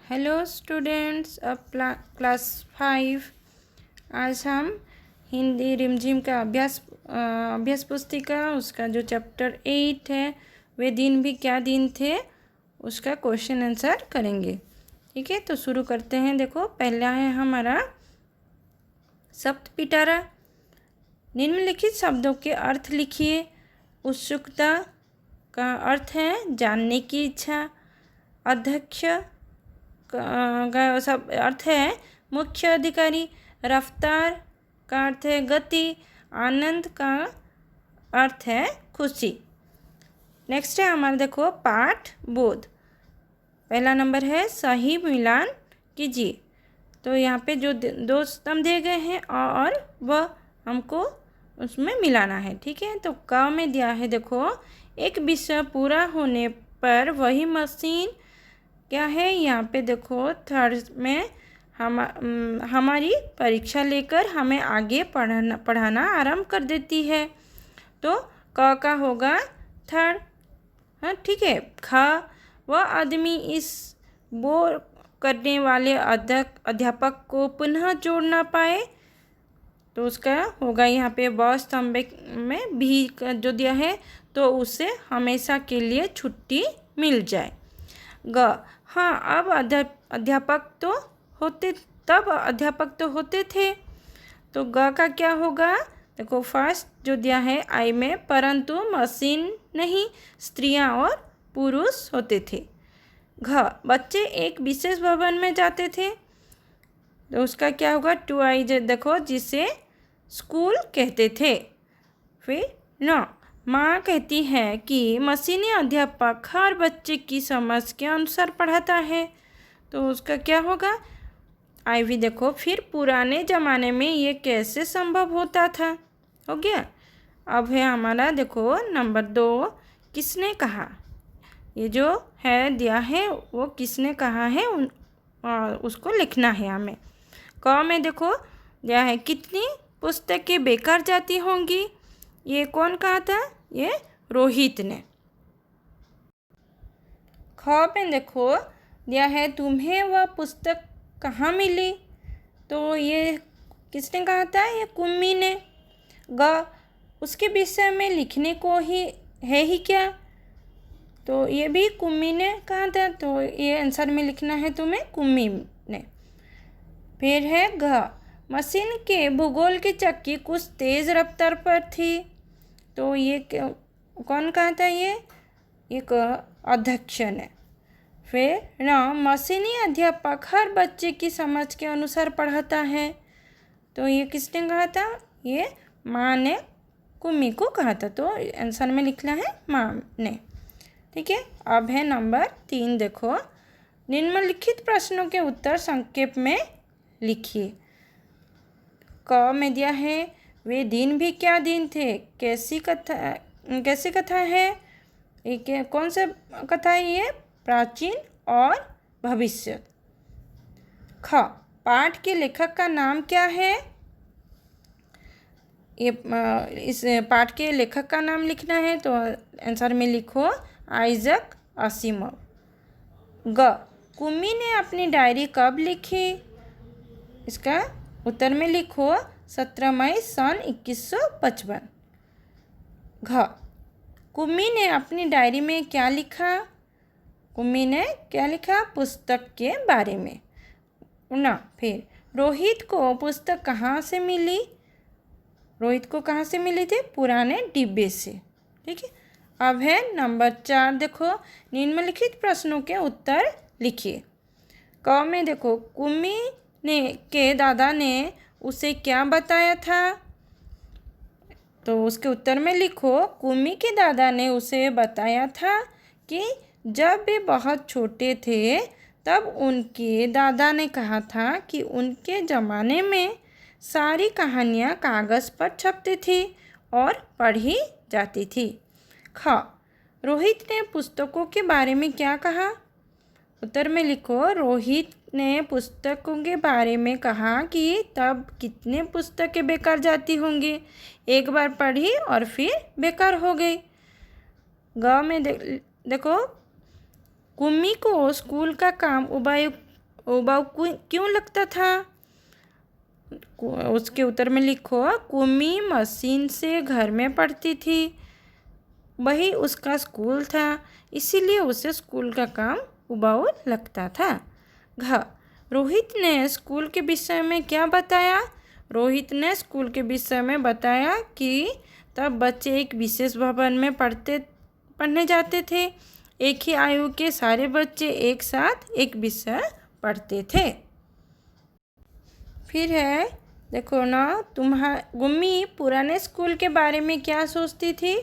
Hello students, अब class 5। आज हम हिंदी रिमझिम का अभ्यास पुस्तिका उसका जो चैप्टर 8 है, वे दिन भी क्या दिन थे, उसका क्वेश्चन आंसर करेंगे। ठीक है, तो शुरू करते हैं। देखो, पहला है हमारा सप्त पिटारा। निम्नलिखित शब्दों के अर्थ लिखिए। उत्सुकता का अर्थ है जानने की इच्छा। अध्यक्ष का सब अर्थ है मुख्य अधिकारी। रफ्तार का अर्थ है गति। आनंद का अर्थ है खुशी। नेक्स्ट है हमारा, देखो, पाठ बोध। पहला नंबर है सही मिलान कीजिए। तो यहाँ पे जो दो स्तंभ दिए गए हैं और वह हमको उसमें मिलाना है। ठीक है, तो क में दिया है, देखो, एक विषय पूरा होने पर वही मशीन क्या है, यहाँ पे देखो थर्ड में हमारी परीक्षा लेकर हमें आगे पढ़ाना आरंभ कर देती है। तो क का होगा थर्ड। हाँ, ठीक है। ख, वह आदमी इस बोर करने वाले अध्यापक को पुनः जोड़ ना पाए, तो उसका होगा यहाँ पे ब स्तंभ में भी जो दिया है, तो उसे हमेशा के लिए छुट्टी मिल जाए। ग, हाँ, अब अध्यापक तो होते थे। तो ग का क्या होगा, देखो, फर्स्ट जो दिया है आई में, परंतु मशीन नहीं, स्त्रियां और पुरुष होते थे। घ, बच्चे एक विशेष भवन में जाते थे। तो उसका क्या होगा, टू आई, देखो, जिसे स्कूल कहते थे। फिर न, माँ कहती है कि मशीनी अध्यापक हर बच्चे की समझ के अनुसार पढ़ाता है। तो उसका क्या होगा, आई भी, देखो, फिर पुराने ज़माने में ये कैसे संभव होता था, हो गया। अब है हमारा, देखो, नंबर 2, किसने कहा। ये जो है दिया है वो किसने कहा है, उसको लिखना है हमें। क में देखो दिया है, कितनी पुस्तकें बेकार जाती होंगी। ये कौन कहा था, ये रोहित ने। ख में देखो दिया है, तुम्हें वह पुस्तक कहाँ मिली। तो ये किसने कहा था, ये कुम्मी ने। ग, उसके विषय में लिखने को ही क्या। तो ये भी कुम्मी ने कहा था, तो ये आंसर में लिखना है तुम्हें कुम्मी ने। फिर है घ, मशीन के भूगोल की चक्की कुछ तेज़ रफ्तार पर थी। तो ये कौन कहा था, ये एक अध्यक्ष ने। फिर न, मशीनी अध्यापक हर बच्चे की समझ के अनुसार पढ़ाता है। तो ये किसने कहा था, ये माँ ने कुम्मी को कहा था। तो आंसर में लिखना है माँ ने। ठीक है, अब है नंबर 3, देखो, निम्नलिखित प्रश्नों के उत्तर संक्षेप में लिखिए। क में दिया है, वे दिन भी क्या दिन थे, कैसी कथा है। एक कौन सा कथा है ये, प्राचीन और भविष्य। ख, पाठ के लेखक का नाम क्या है। ये इस पाठ के लेखक का नाम लिखना है, तो आंसर में लिखो आइजक असिमोव। ग, कुम्मी ने अपनी डायरी कब लिखी। इसका उत्तर में लिखो 17 मई सन 2155। घ, कुम्मी ने अपनी डायरी में क्या लिखा। कुम्मी ने क्या लिखा, पुस्तक के बारे में ना। फिर रोहित को पुस्तक कहाँ से मिली। रोहित को कहाँ से मिली थी, पुराने डिब्बे से। ठीक है, अब है नंबर 4, देखो, निम्नलिखित प्रश्नों के उत्तर लिखिए। क में देखो, कुम्मी के दादा ने उसे क्या बताया था। तो उसके उत्तर में लिखो, कुम्मी के दादा ने उसे बताया था कि जब वे बहुत छोटे थे तब उनके दादा ने कहा था कि उनके ज़माने में सारी कहानियाँ कागज़ पर छपती थी और पढ़ी जाती थी। ख, रोहित ने पुस्तकों के बारे में क्या कहा। उत्तर में लिखो, रोहित ने पुस्तकों के बारे में कहा कि तब कितने पुस्तकें बेकार जाती होंगी, एक बार पढ़ी और फिर बेकार हो गई। ग में देखो, कुम्मी को स्कूल का काम उबाऊ क्यों लगता था? उसके उत्तर में लिखो, कुमी मशीन से घर में पढ़ती थी, वही उसका स्कूल था, इसीलिए उसे स्कूल का काम उबाऊ लगता था। घ, रोहित ने स्कूल के विषय में क्या बताया? रोहित ने स्कूल के विषय में बताया कि तब बच्चे एक विशेष भवन में पढ़ने जाते थे। एक ही आयु के सारे बच्चे एक साथ एक विषय पढ़ते थे। फिर है, देखो ना, गुम्मी पुराने स्कूल के बारे में क्या सोचती थी?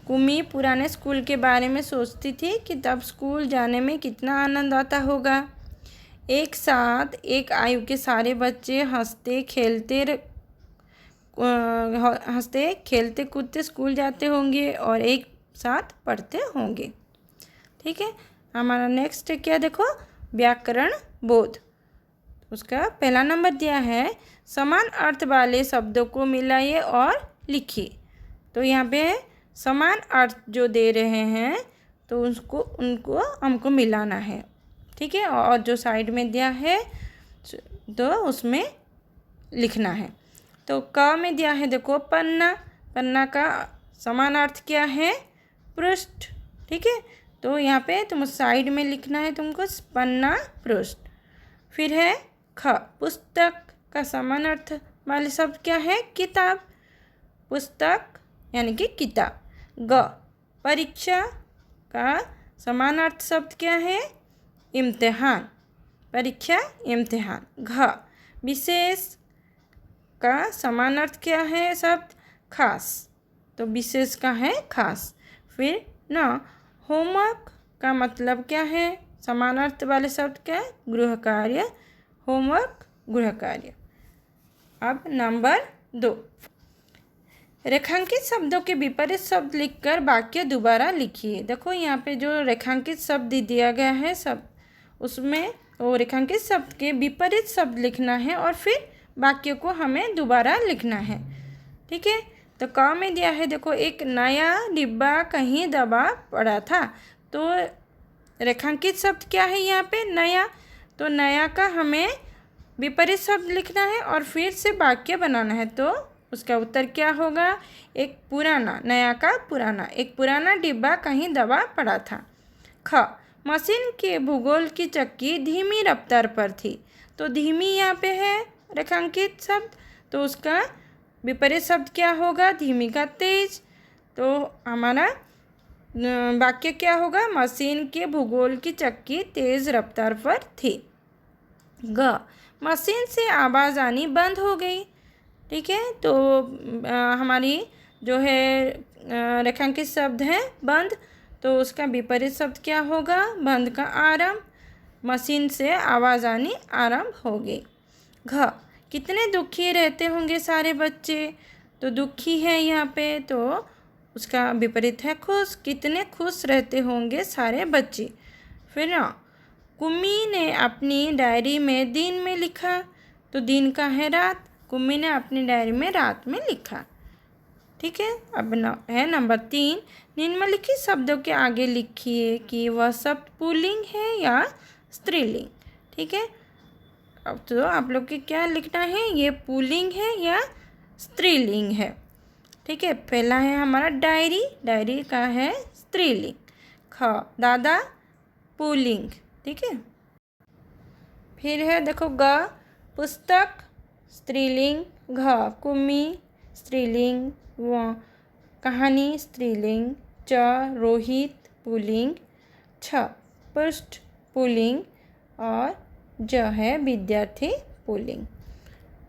गुम्मी पुराने स्कूल के बारे में सोचती थी कि तब स्कूल जाने में कितना आनंद आता होगा। एक साथ एक आयु के सारे बच्चे हंसते खेलते कूदते स्कूल जाते होंगे और एक साथ पढ़ते होंगे। ठीक है, हमारा नेक्स्ट क्या देखो, व्याकरण बोध। उसका पहला नंबर दिया है, समान अर्थ वाले शब्दों को मिलाइए और लिखिए। तो यहाँ पे समान अर्थ जो दे रहे हैं तो उनको हमको मिलाना है। ठीक है, और जो साइड में दिया है तो उसमें लिखना है। तो क में दिया है देखो पन्ना, पन्ना का समान अर्थ क्या है? पृष्ठ। ठीक है, तो यहाँ पे तुम साइड में लिखना है तुमको, पन्ना पृष्ठ। फिर है ख, पुस्तक का समान अर्थ वाले शब्द क्या है? किताब। पुस्तक यानी कि किताब। ग, परीक्षा का समान अर्थ शब्द क्या है? इम्तिहान। परीक्षा, इम्तिहान। घ, विशेष का समान अर्थ क्या है शब्द? खास। तो विशेष का है खास। फिर न, होमवर्क का मतलब क्या है? समान अर्थ वाले शब्द क्या है? गृह कार्य। होमवर्क, गृह कार्य। अब नंबर 2, रेखांकित शब्दों के विपरीत शब्द लिखकर वाक्य दोबारा लिखिए। देखो यहाँ पे जो रेखांकित शब्द दिया गया है सब, उसमें वो रेखांकित शब्द के विपरीत शब्द लिखना है और फिर वाक्य को हमें दोबारा लिखना है। ठीक है, तो क में दिया है देखो, एक नया डिब्बा कहीं दबा पड़ा था। तो रेखांकित शब्द क्या है यहाँ पे? नया। तो नया का हमें विपरीत शब्द लिखना है और फिर से वाक्य बनाना है। तो उसका उत्तर क्या होगा? एक पुराना, नया का पुराना, एक पुराना डिब्बा कहीं दबा पड़ा था। ख, मशीन के भूगोल की चक्की धीमी रफ्तार पर थी। तो धीमी यहाँ पे है रेखांकित शब्द, तो उसका विपरीत शब्द क्या होगा? धीमी का तेज। तो हमारा वाक्य क्या होगा? मशीन के भूगोल की चक्की तेज रफ्तार पर थी। ग, मशीन से आवाज़ आनी बंद हो गई। ठीक है, तो हमारी जो है रेखांकित शब्द है बंद, तो उसका विपरीत शब्द क्या होगा? बंद का आरंभ। मशीन से आवाज़ आनी आरंभ हो गई। घ, कितने दुखी रहते होंगे सारे बच्चे। तो दुखी है यहाँ पे, तो उसका विपरीत है खुश। कितने खुश रहते होंगे सारे बच्चे। फिर ना, कुम्मी ने अपनी डायरी में दिन में लिखा। तो दिन का है रात, कुम्मी ने अपनी डायरी में रात में लिखा। ठीक है, अब है नंबर 3, निम्नलिखित शब्दों के आगे लिखिए कि वह शब्द पुल्लिंग है या स्त्रीलिंग। ठीक है, अब तो आप लोग के क्या लिखना है? ये पुल्लिंग है या स्त्रीलिंग है। ठीक है, पहला है हमारा डायरी, डायरी का है स्त्रीलिंग। ख, दादा, पुल्लिंग। ठीक है, फिर है देखो ग, पुस्तक स्त्रीलिंग। घ, कुम्मी स्त्रीलिंग। व, कहानी स्त्रीलिंग। च, रोहित पुल्लिंग। छ, पृष्ठ पुल्लिंग। और ज है विद्यार्थी पुल्लिंग।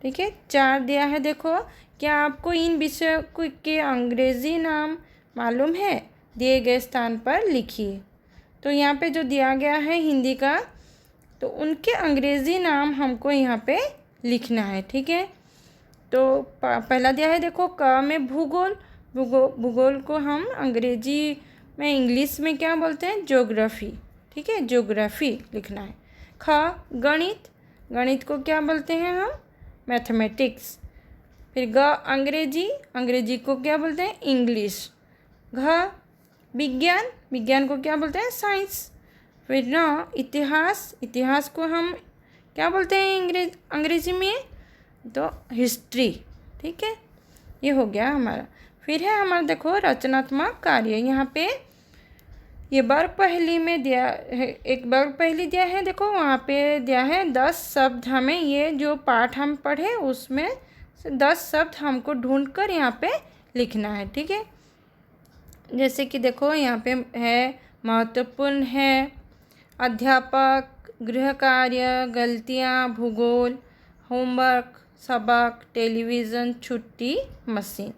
ठीक है, 4 दिया है देखो, क्या आपको इन विषयों के अंग्रेजी नाम मालूम है? दिए गए स्थान पर लिखिए। तो यहाँ पे जो दिया गया है हिंदी का, तो उनके अंग्रेज़ी नाम हमको यहाँ पे लिखना है। ठीक है, तो पहला दिया है देखो क में भूगोल। भूगोल को हम अंग्रेजी में, इंग्लिश में क्या बोलते हैं? ज्योग्राफी। ठीक है, ज्योग्राफी लिखना है। ख, गणित। गणित को क्या बोलते हैं हम? मैथमेटिक्स। फिर ग, अंग्रेजी। अंग्रेजी को क्या बोलते हैं? इंग्लिश। घ, विज्ञान। विज्ञान को क्या बोलते हैं? साइंस। फिर न, इतिहास। इतिहास को हम क्या बोलते हैं अंग्रेजी में, तो हिस्ट्री। ठीक है, ये हो गया हमारा। फिर है हमारा देखो रचनात्मक कार्य। यहाँ पे ये वर्ग पहेली में दिया है, एक वर्ग पहेली दिया है, देखो वहाँ पे दिया है 10 शब्द। हमें ये जो पाठ हम पढ़े उसमें 10 शब्द हमको ढूंढ कर यहाँ पे लिखना है। ठीक है, जैसे कि देखो यहाँ पे है महत्वपूर्ण है, अध्यापक, गृह कार्य, गलतियाँ, भूगोल, होमवर्क, सबक, टेलीविज़न, छुट्टी, मशीन।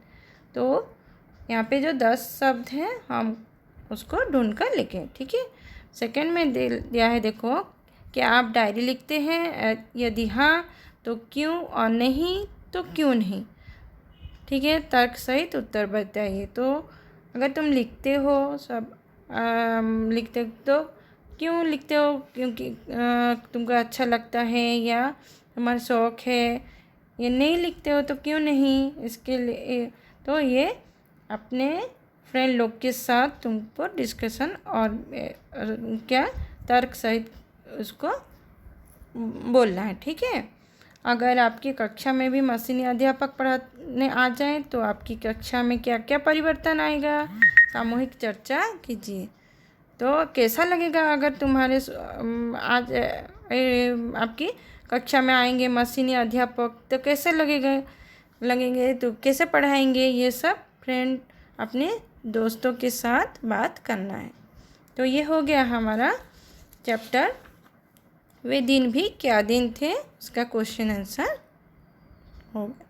तो यहाँ पे जो 10 शब्द हैं हम उसको ढूंढ कर लिखें। ठीक है, सेकंड में दिया है देखो, क्या आप डायरी लिखते हैं, यदि हाँ तो क्यों, और नहीं तो क्यों नहीं। ठीक है, तर्क सहित उत्तर बताइए। तो अगर तुम लिखते हो सब लिखते तो क्यों लिखते हो, क्योंकि तुमको अच्छा लगता है या तुम्हारा शौक़ है, ये नहीं लिखते हो तो क्यों नहीं, इसके लिए तो ये अपने फ्रेंड लोग के साथ तुमको डिस्कशन और क्या तर्क सहित उसको बोलना है। ठीक है, अगर आपकी कक्षा में भी मशीनी अध्यापक पढ़ाने आ जाए तो आपकी कक्षा में क्या क्या परिवर्तन आएगा, सामूहिक चर्चा कीजिए। तो कैसा लगेगा अगर तुम्हारे आज आपकी कक्षा में आएंगे मशीनी अध्यापक, तो कैसे लगेंगे, तो कैसे पढ़ाएंगे, ये सब फ्रेंड अपने दोस्तों के साथ बात करना है। तो ये हो गया हमारा चैप्टर वे दिन भी क्या दिन थे, उसका क्वेश्चन आंसर हो गया।